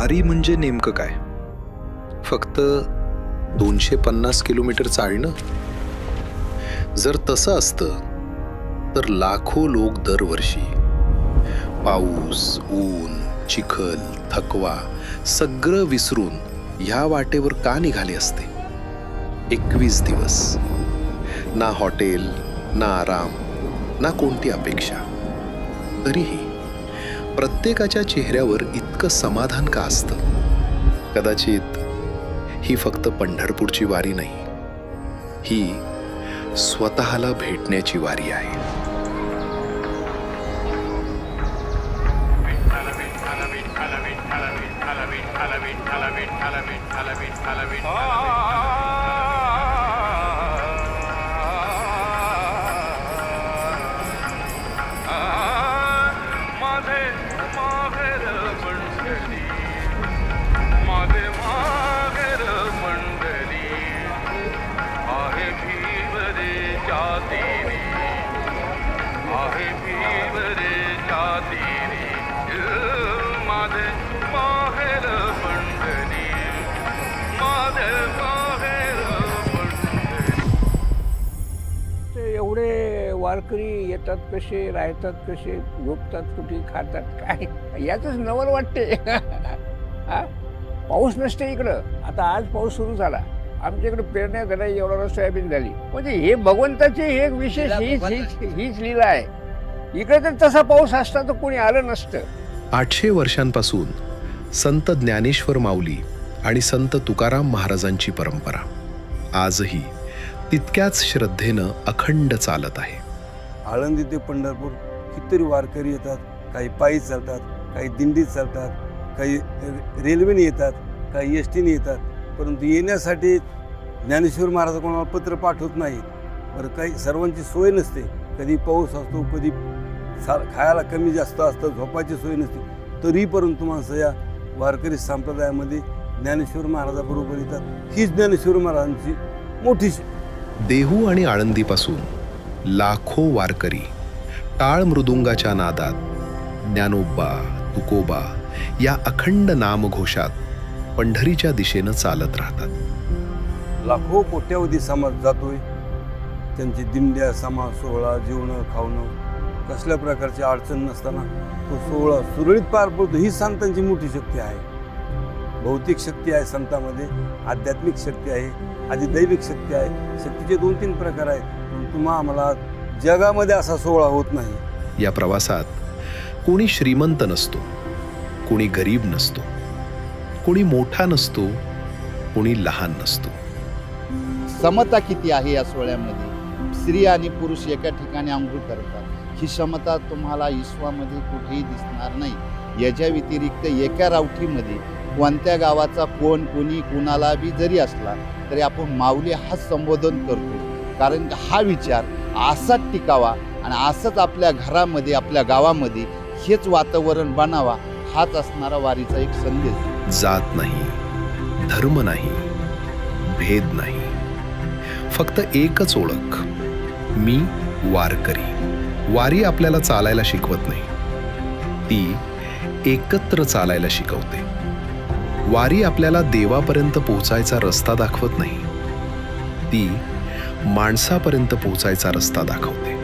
वारी म्हणजे नेमकं काय? फक्त 250 किलोमीटर चालणं? जर तसं असतं तर लाखो लोक दरवर्षी पाऊस, ऊन, चिखल, थकवा सगळं विसरून ह्या वाटेवर का निघाले असते? 21 दिवस, ना हॉटेल, ना आराम, ना कोणती अपेक्षा. तरीही प्रत्येकाच्या चेहऱ्यावर इतकं समाधान का असतं? कदाचित ही फक्त पंढरपूरची वारी नाही, ही स्वतःला भेटण्याची वारी आहे. एवढे वारकरी येतात कसे, राहतात कसे, झोपतात कुठे, खातात काय, याच नवल वाटते. हा, पाऊस नसते इकडं. आता आज पाऊस सुरू झाला, आमच्या इकडे पेरण्या झाल्या, एवढा सोयाबीन झाली. म्हणजे हे भगवंताची एक विशेष हीच लीला आहे. इकडे तर तसा पाऊस असता तर कोणी आलं नसतं. 800 वर्षांपासून संत ज्ञानेश्वर माऊली आणि संत तुकाराम महाराजांची परंपरा आजही तितक्याच श्रद्धेनं अखंड चालत आहे. आळंदी ते पंढरपूर कितीतरी वारकरी येतात. काही पायी चालतात, काही दिंडीत चालतात, काही रेल्वेने येतात, काही एसटीने येतात. परंतु येण्यासाठी ज्ञानेश्वर महाराज कोणाला पत्र पाठवत नाही. बरं, काही सर्वांची सोय नसते. कधी पाऊस असतो, कधी खायला कमी जास्त असतं, झोपायची सोय नसते. तरी परंतु माणसं या वारकरी संप्रदायामध्ये ज्ञानेश्वर महाराजाबरोबर येतात. हीच ज्ञानेश्वर महाराजांची मोठी देहू आणि आळंदीपासून लाखो वारकरी टाळ मृदुंगाच्या नादात ज्ञानोबा, तुकोबा या अखंड नामघोषात पंढरीच्या दिशेनं चालत राहतात. लाखो कोट्यावधी समाज जातोय. त्यांची दिंड्या, समाज, सोहळा, जेवणं, खावणं, कसल्या प्रकारची अडचण नसताना तो सोहळा सुरळीत पार पडतो. ही संतांची मोठी शक्ती आहे. भौतिक शक्ती आहे संतांमध्ये, आध्यात्मिक शक्ती आहे, अधिदैविक शक्ती आहे. शक्तीचे 2-3 प्रकार आहेत. परंतु आम्हाला जगामध्ये असा सोहळा होत नाही. या प्रवासात कोणी श्रीमंत नसतो, कोणी गरीब नसतो, कोणी मोठा नसतो, कोणी लहान नसतो. समता किती आहे या सोहळ्यामध्ये? स्त्री आणि पुरुष एका ठिकाणी अंघोळ करतात. ही समता तुम्हाला विश्वामध्ये कुठेही दिसणार नाही. याच्या व्यतिरिक्त एका रावठीमध्ये कोणत्या गावाचा कोणी कुणाला बी जरी असला तरी आपण माऊली हा संबोधन करतो. कारण हा विचार असाच टिकावा आणि असंच आपल्या घरामध्ये, आपल्या गावामध्ये हेच वातावरण बनावा, हाच असणारा वारीचा एक संदेश. जात नाही, धर्म नाही, भेद नाही, फक्त एकच ओळख, मी वारकरी. वारी आपल्याला चालायला शिकवत नाही, ती एकत्र चालायला शिकवते. वारी आपल्याला देवापर्यंत पोहोचायचा रस्ता दाखवत नाही, ती माणसापर्यंत पोहोचायचा रस्ता दाखवते.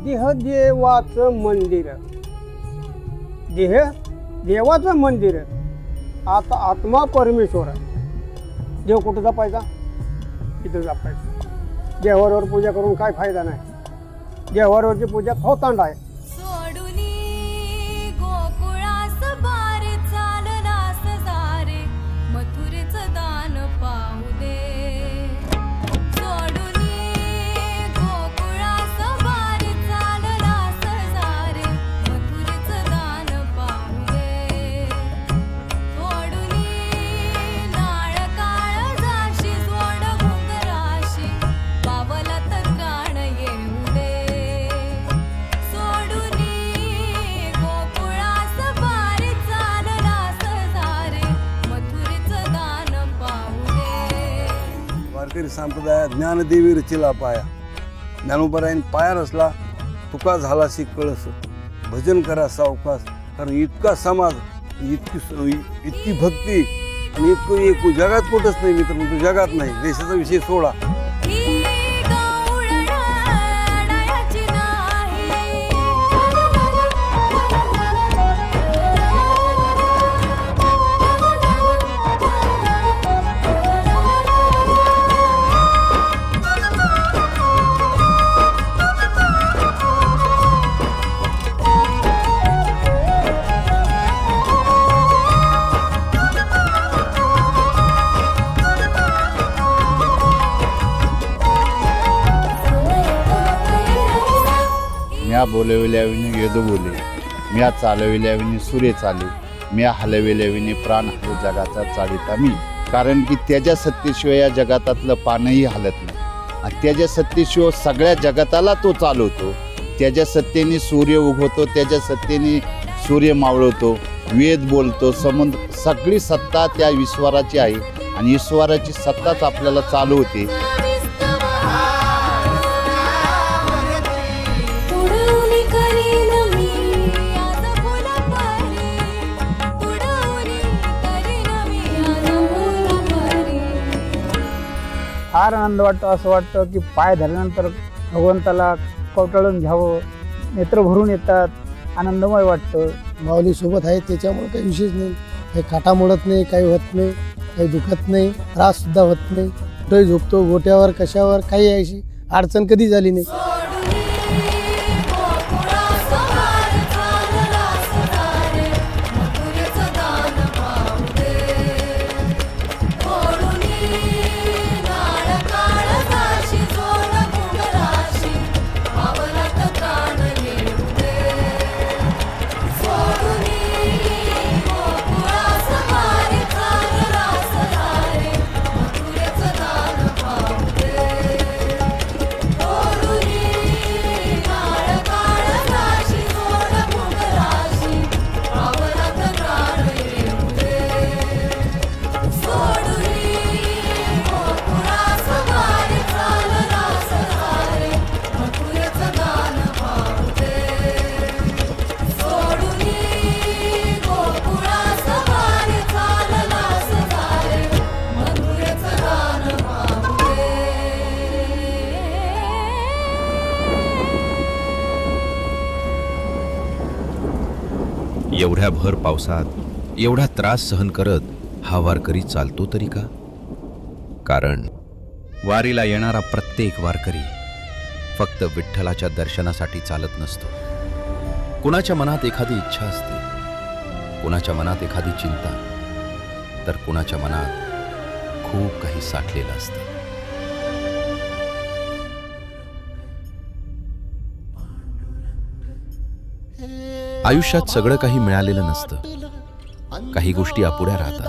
देह देवाचं मंदिर, देह देवाचं मंदिर, आता आत्मा परमेश्वर. देव कुठं जपायचा? इथं जपायचं. देवावर पूजा करून काय फायदा नाही. देवावरची पूजा खोतांड आहे. सोडुनी गोकुळास बार चाललास सारे मथुरेचं दान पाहू दे. सोडुनी गोकुळास बार चाललास सारे मथुरेचं दान पाहू दे. सोडुनी नाळ काळ जाशी सोड घुंगराशी पावलात प्राण येऊ दे. सोडुनी गोकुळास बार चाललास सारे मथुरेचं दान पाहू दे. वारकरी संप्रदायात ज्ञानदेवी रचिला पाया. ज्ञानोबरायन पाया रचला, तुका झालाशी कळस. भजन करा सावकाश, कारण इतका समाज, इतकी भक्ती आणि इतकं एकू जगात कुठंच नाही मित्र, जगात नाही. देशाचा विषय सोडा. ही गवळणाची नाही. म्या बोलविल्याविनी वेद बोले, म्या चालविल्याविनी सूर्य चाले, म्या हलविल्याविनी प्राण हले जगाचा चालिता मी. कारण की त्याच्या सत्तेशिवाय या जगातातलं पानही हलत नाही. आणि त्याच्या सत्तेशिवाय सगळ्या जगताला तो चालवतो. त्याच्या सत्तेने सूर्य उगवतो, त्याच्या सत्तेने सूर्य मावळवतो, वेद बोलतो. सगळी सत्ता त्या ईश्वराची आहे आणि ईश्वराची सत्ताच आपल्याला चालवते. उडवली करीन मी आज फुलपरी. उडवली करीन मी आज फुलपरी. फार आनंद वाटतो. असं वाटतं की पाय धरल्यानंतर भगवंताला कवटाळून घ्यावं. नेत्र भरून येतात. आनंदमय वाटतं. माऊली सोबत आहे त्याच्यामुळे काही विशेष नाही. काही काटा मोडत नाही, काही होत नाही, काही दुखत नाही, त्रास सुद्धा होत नाही. कुठेही झोपतो, गोट्यावर कशावर, काही अशी अडचण कधी झाली नाही. गोकुळास बार चाललास सारे मथुरेचं दान पाहू दे. सोडुनी नाळ काळ जाशी सोड घुंगराशी पावलात प्राण येऊ दे. सोडुनी गोकुळास बार चाललास सारे मथुरेचं दान पाहू दे. सोडुनी नाळ काळ जाशी सोड घुंगराशी पावलात प्राण येऊ दे. सोडुनी गोकुळास बार चाललास सारे मथुरेचं दान पाहू दे. सोडुनी गोकुळास बार चाललास सारे मथुरेचं दान पाहू दे. एवढ्या भर पावसात एवढा त्रास सहन करत हा वारकरी चालतो तरी का? कारण वारीला येणारा प्रत्येक वारकरी फक्त विठ्ठलाच्या दर्शनासाठी चालत नसतो. कुणाच्या मनात एखादी इच्छा असते, कुणाच्या मनात एखादी चिंता, तर कुणाच्या मनात खूप काही साठलेलं असतं. आयुष्यात सगळं काही मिळालेलं नसतं. काही गोष्टी अपुऱ्या राहतात,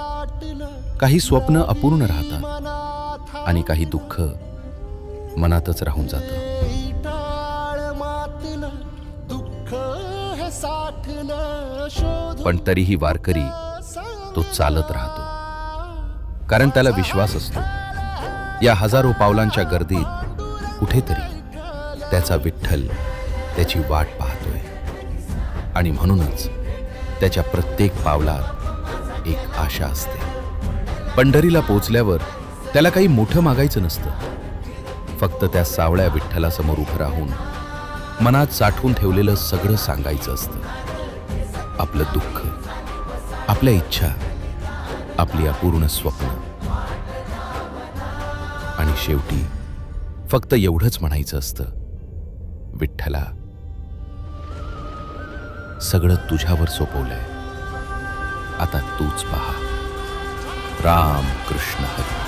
काही स्वप्न अपूर्ण राहतात आणि काही दुःख मनातच राहून जातं. पण तरीही वारकरी तो चालत राहतो, कारण त्याला विश्वास असतो या हजारो पावलांच्या गर्दीत कुठेतरी त्याचा विठ्ठल त्याची वाट पाहतोय. आणि म्हणूनच त्याच्या प्रत्येक पावलात एक आशा असते. पंढरीला पोचल्यावर त्याला काही मोठं मागायचं नसतं, फक्त त्या सावळ्या विठ्ठलासमोर उभं राहून मनात साठवून ठेवलेलं सगळं सांगायचं असतं. आपलं दुःख, आपल्या इच्छा, आपली अपूर्ण स्वप्न. आणि शेवटी फक्त एवढंच म्हणायचं असतं, विठ्ठला, सगळं तुझ्यावर सोपवलंय, आता तूच पहा. राम कृष्ण हरी.